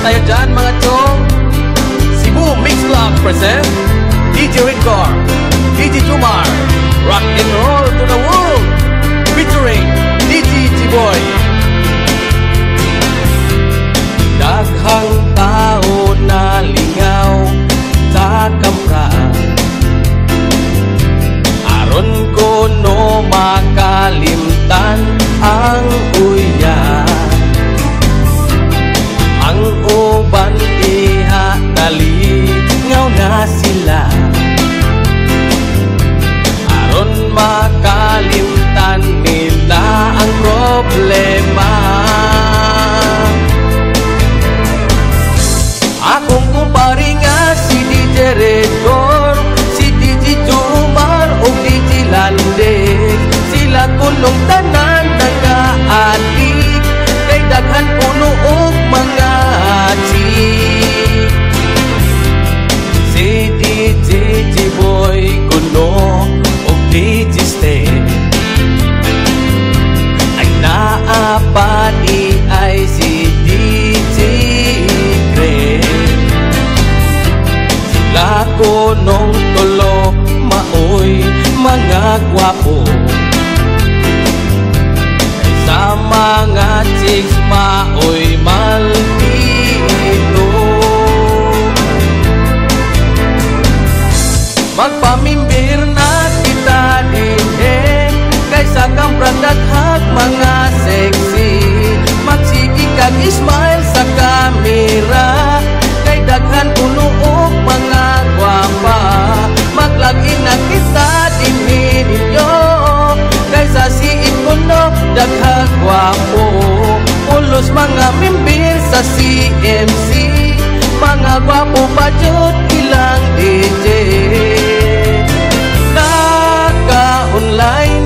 tayo dyan mga chong. Cebu Mix Club present DJ Rincor, DJ Jumar, Rock and Roll to the World, featuring DJ G-Boy. Daghang tao na lingaw sa kampraan, aron ko no makalimtan ang uyan. Ang uban diha nalingaw na sila, aron makalimtan nila ang problema. Akong kumpare nga si DJ Redor, si DJ Jumar o DJ Landek, sila kunong tanan nag-aadik, kay daghan puno og mga chik. Si DJ G-Boy kuno og DJ Stay, ay naapani ay si DJ Greg. Sila kunong tulo maoy mga gwapo, sa mga chicks maoy malpino. Magpamimbir na kita din kaysa kang brandaghag mga sexy. Magsigi kag smile sa kamera, kay daghan puno og mga gwapa. Maglagi na kita din ninyo, kaysa siit kuno daghang gwapo. Ulos mga mimbir sa CMC, mga gwapo pa jud ilang DJ. Naka-online